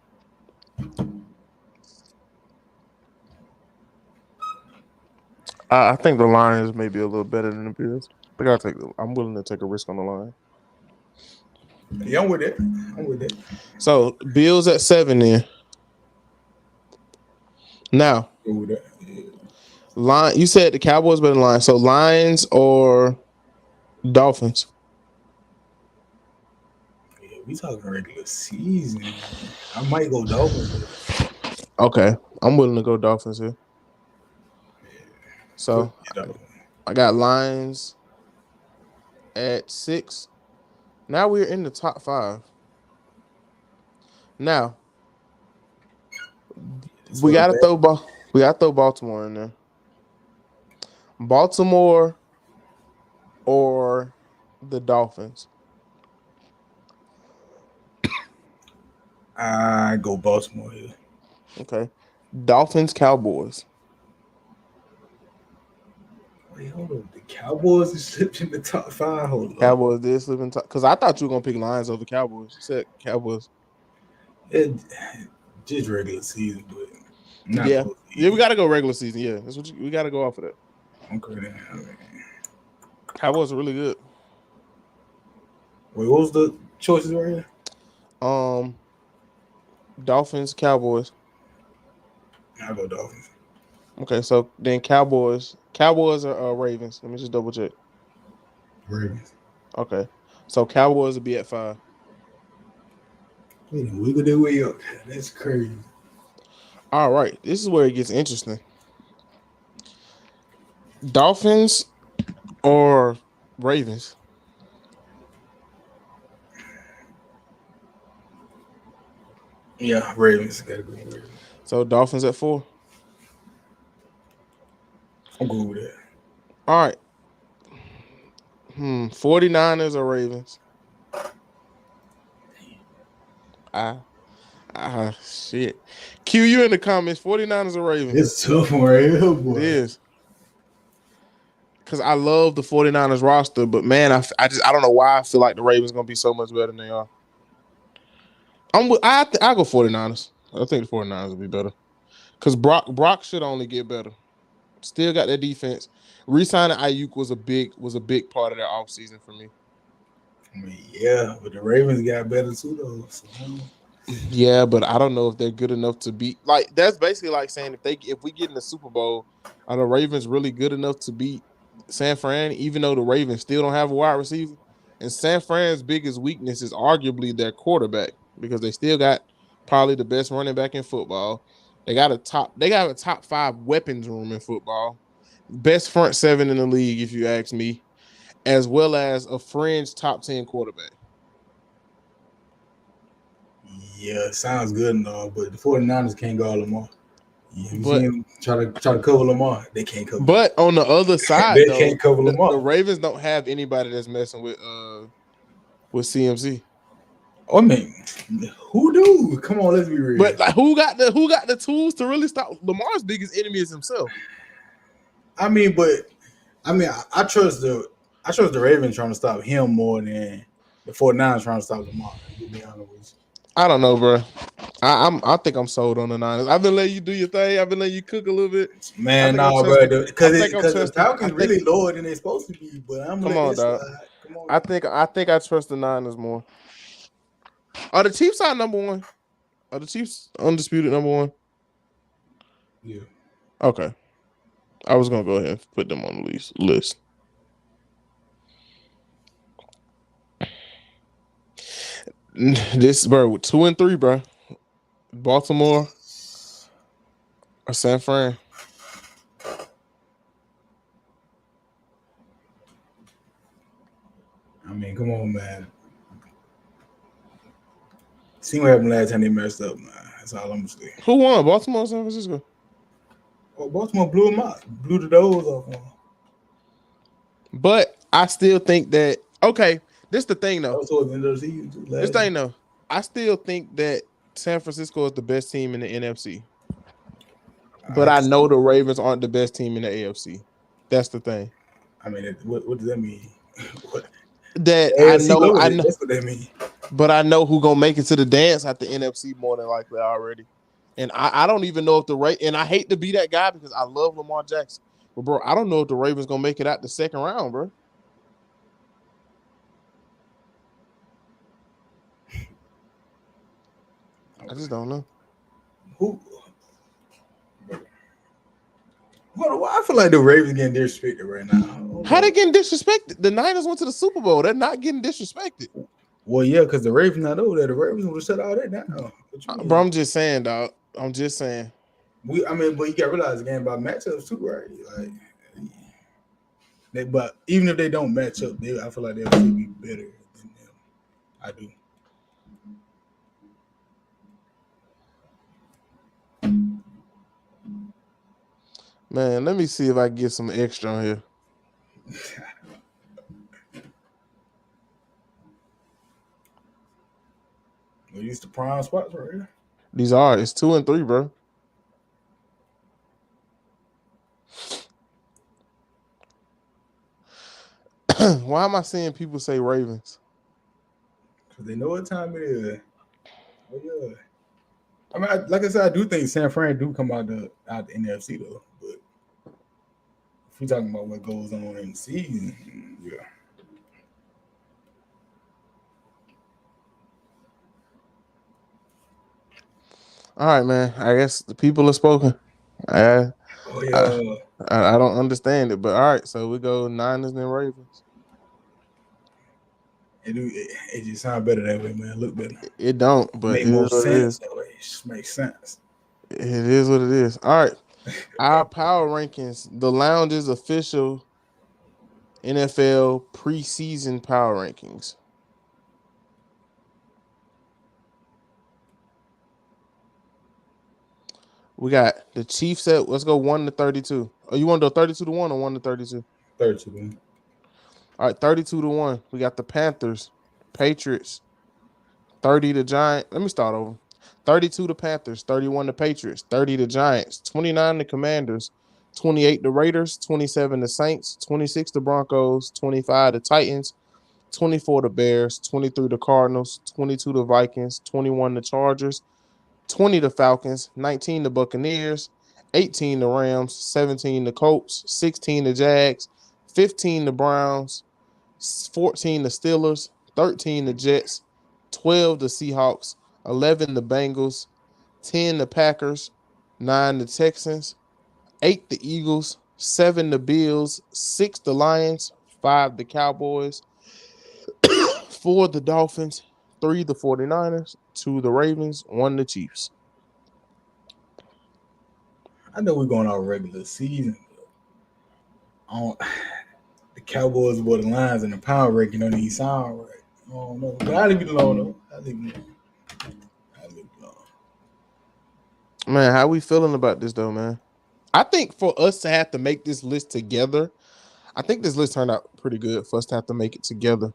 I think the Lions may be a little better than the Bills. But I'm willing to take a risk on the line. Yeah, I'm with that. I'm with that. So Bills at 7 then. Now, Go with that. Yeah. You said the Cowboys better than Lions. So Lions or Dolphins? Yeah, we talking regular season. I might go Dolphins. Okay. I'm willing to go Dolphins here. So I got Lions at 6. Now we're in the top 5. Now we gotta throw Baltimore in there. Baltimore or the Dolphins? I go Baltimore here. Okay. Dolphins, Cowboys. Wait, hold on. The Cowboys is slipped in the top 5. Hold on. Cowboys did slip in top because I thought you were gonna pick Lions over Cowboys. You said Cowboys. Just regular season, but Yeah, we gotta go regular season. Yeah, that's what we gotta go off of that. Okay, then. Cowboys are really good. Wait, what was the choices right here? Dolphins, Cowboys. I'll go Dolphins. Okay, so then Cowboys are Ravens. Let me just double check. Ravens. Okay, so Cowboys will be at 5. Wait, wiggle their way up. That's crazy. All right, this is where it gets interesting. Dolphins or Ravens? Yeah, Ravens. Gotta go with Ravens. So Dolphins at 4. I'm good with that. All right. 49ers or Ravens? Shit. Q, you in the comments. 49ers or Ravens? It's tough one right here, boy. It is. Because I love the 49ers roster, but man, I don't know why I feel like the Ravens going to be so much better than they are. I'll go 49ers. I think the 49ers will be better. Because Brock should only get better. Still got that defense. Re-signing Ayuk was a big part of their offseason for me. I mean, yeah, but the Ravens got better too, though. So. Yeah, but I don't know if they're good enough to beat. Like that's basically like saying if we get in the Super Bowl, are the Ravens really good enough to beat San Fran? Even though the Ravens still don't have a wide receiver, and San Fran's biggest weakness is arguably their quarterback because they still got probably the best running back in football. They got a top 5 weapons room in football, best front 7 in the league if you ask me, as well as a fringe top 10 quarterback. Yeah, sounds good and all, but the 49ers can't guard Lamar. You But see them try to cover Lamar. They can't cover. But on the other side, they though, can't cover Lamar. The Ravens don't have anybody that's messing with CMC. I mean, who do? Come on, let's be real. But like, who got the tools to really stop Lamar's biggest enemy is himself. I mean, I trust the Ravens trying to stop him more than The 49ers trying to stop Lamar. To be honest with you. I don't know, bro. I think I'm sold on the Niners. I've been letting you do your thing. I've been letting you cook a little bit. Man, nah, bro. Because the trusting. Falcons really lower than they're supposed to be. But I'm Come gonna let on, this dog. slide. Come on. I think I trust the Niners more. Are the Chiefs our number one? Are the Chiefs undisputed number one? Yeah. Okay. I was gonna go ahead and put them on the list. This bro, 2 and 3, bro. Baltimore or San Fran. I mean, come on, man. See what happened last time they messed up, man. That's all I'm gonna say. Who won? Baltimore or San Francisco? Oh, Baltimore blew them out, blew the doors off them. But I still think that this the thing though. That was towards the end of the season too. This thing though. I still think that San Francisco is the best team in the NFC. But I know the Ravens aren't the best team in the AFC. That's the thing. I mean, what does that mean? What? That I know. That's what that means. But I know who gonna make it to the dance at the NFC more than likely already. And I don't even know if and I hate to be that guy because I love Lamar Jackson. But bro, I don't know if the Ravens gonna make it out the second round, bro. I just don't know. Who? I feel like the Ravens getting disrespected right now. How they getting disrespected? The Niners went to the Super Bowl. They're not getting disrespected. Well, yeah, because the Ravens not over there. The Ravens would have shut all that down. Bro, I'm just saying, dog. I'm just saying. But you gotta realize the game about matchups too, right? Like, but even if they don't match up, I feel like they'll still be better than them. I do. Man, let me see if I can get some extra on here. We used to prime spots right here. It's 2 and 3, bro. Why am I seeing people say Ravens? Because they know what time it is. Oh, yeah. I mean, like I said, I do think San Fran do come out the NFC though. But if we're talking about what goes on in the season, yeah. All right, man. I guess the people have spoken. I don't understand it, but all right. So we go Niners and Ravens. It just sounds better that way, man. Look better. It don't, but it makes more sense that way. It just makes sense. It is what it is. All right. Our power rankings. The Lounge's official NFL preseason power rankings. We got the Chiefs at, let's go 1 to 32. Oh, you want to go 32 to 1 or 1 to 32? 32 to 1. All right, 32 to 1. We got the Panthers, Patriots, 30 to Giants. Let me start over. 32 to Panthers, 31 to Patriots, 30 to Giants, 29 to Commanders, 28 to Raiders, 27 to Saints, 26 to Broncos, 25 to Titans, 24 to Bears, 23 to Cardinals, 22 to Vikings, 21 to Chargers, 20 to Falcons, 19 to Buccaneers, 18 to Rams, 17 to Colts, 16 to Jags, 15 to Browns, 14 to Steelers, 13 to Jets, 12 to Seahawks, 11 to Bengals, 10 to Packers, 9 to Texans, 8 to Eagles, 7 to Bills, 6 to Lions, 5 to Cowboys, 4 to Dolphins, 3 to 49ers, 2 to Ravens, 1 to Chiefs. I know we're going out regular season. The Cowboys were the Lions and the power ranking don't even sound right. I don't know. But I'll leave it alone, though. I'll leave it alone. Man, how we feeling about this, though, man? I think for us to have to make this list together, I think this list turned out pretty good for us to have to make it together.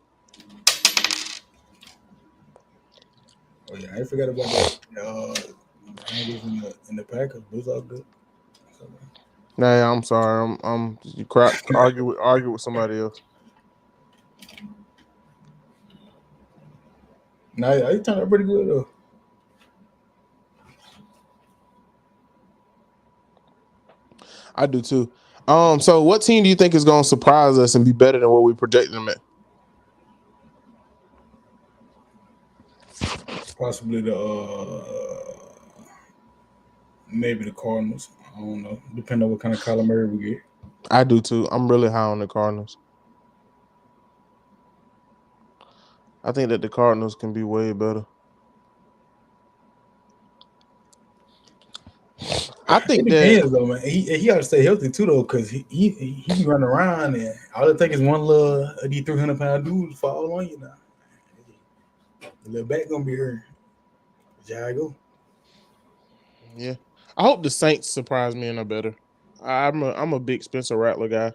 Oh, yeah. I forgot about that. Bengals and the Packers. Those are good. Nah, I'm sorry. You argue with somebody else. Nah, he turned out pretty good though. I do too. So what team do you think is going to surprise us and be better than what we projected them at? Possibly the maybe the Cardinals. I don't know. Depending on what kind of Kyler Murray we get. I do too. I'm really high on the Cardinals. I think that the Cardinals can be way better. I It think that depends though, man. He got to stay healthy too though, cause he be running around and all it takes is one little 300-pound dude to fall on you now. The little back gonna be hurt. There I go. yeah. I hope the Saints surprise me and are better. I'm a big Spencer Rattler guy.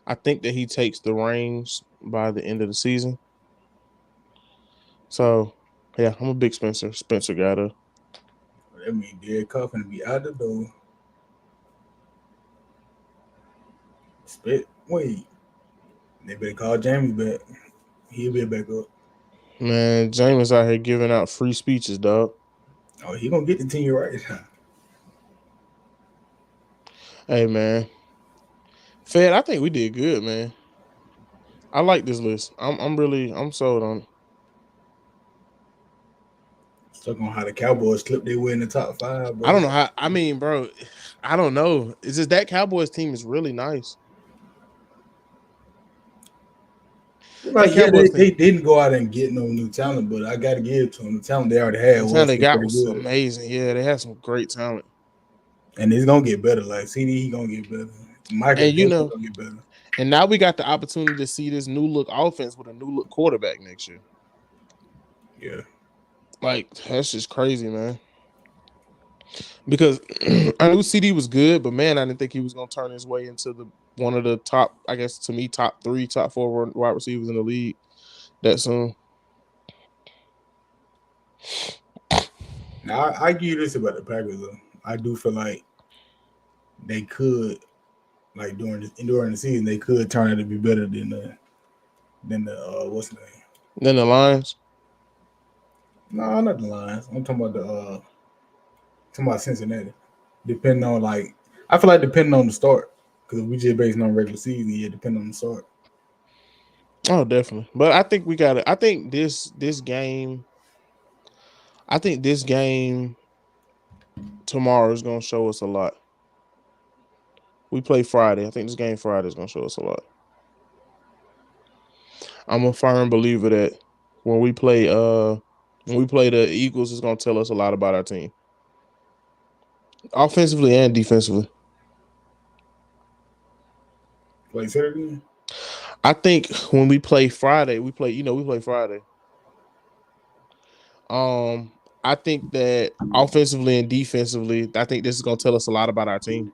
I think that he takes the reins by the end of the season. So yeah, I'm a big Spencer guy though. That mean Derek Carr gonna be out the door. Wait, they better call James back. He'll be back up. Man, Jameis out here giving out free speeches, dog. Oh, he gonna get the team right. Hey man, Fed, I think we did good, man. I like this list. I'm sold on it. Stuck on how the Cowboys clipped their way in the top 5, I bro. don't know how. I mean, bro, I don't know. It's just that Cowboys team is really nice. Like, That yeah, Cowboys they team, didn't go out and get no new talent, but I got to give it to them. The talent they already had the talent was they still got pretty was good, amazing. Yeah, they had some great talent. and it's gonna get better. Like CD, he gonna get better. Michael And definitely gonna get better. and now we got the opportunity to see this new look offense with a new look quarterback next year. Yeah, Like that's just crazy, man. Because I knew CD was good, but man, I didn't think he was gonna turn his way into the one of the top, I guess to me, top 3, top 4 wide receivers in the league that soon. now I give you this about the Packers though. I do feel like they could, like during the season, they could turn out to be better than the what's the name? Then the Lions. No, not the Lions. I'm talking about Cincinnati. Depending on like, I feel like depending on the start, because we just based on regular season. Yeah, depending on the start. Oh, definitely. But I think we got it. I think this game tomorrow is gonna show us a lot. We play Friday. I think this game Friday is gonna show us a lot. I'm a firm believer that when we play the Eagles, it's gonna tell us a lot about our team. Offensively and defensively. Like say it again. I think when we play Friday, we play Friday. I think that offensively and defensively, I think this is gonna tell us a lot about our team.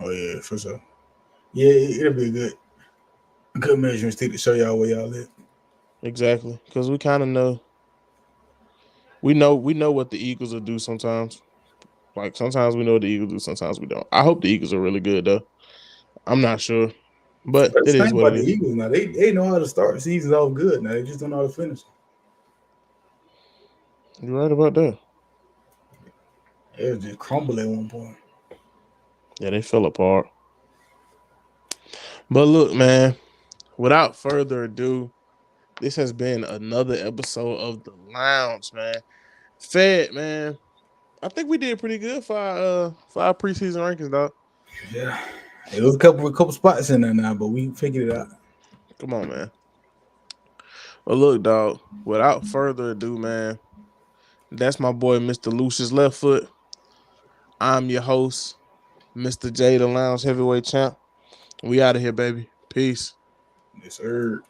Oh yeah, for sure. Yeah, it'll be a good measuring stick to show y'all where y'all at. Exactly. Because we kind of know. We know what the Eagles will do sometimes. Like sometimes we know what the Eagles do, sometimes we don't. I hope the Eagles are really good though. I'm not sure. But That's it the is thing what about it the is. Eagles now. They know how to start seasons off good. Now they just don't know how to finish. You're right about that. It was just crumble at one point. Yeah, they fell apart. But look, man, without further ado, this has been another episode of the Lounge, man. Fed, man. I think we did pretty good for our preseason rankings, dog. Yeah, it was a couple spots in there now, but we figured it out. Come on, man. Well, look, dog. Without further ado, man, that's my boy, Mr. Lucius Left Foot. I'm your host, Mr. J, the Lounge Heavyweight Champ. We out of here, baby. Peace. Yes, sir.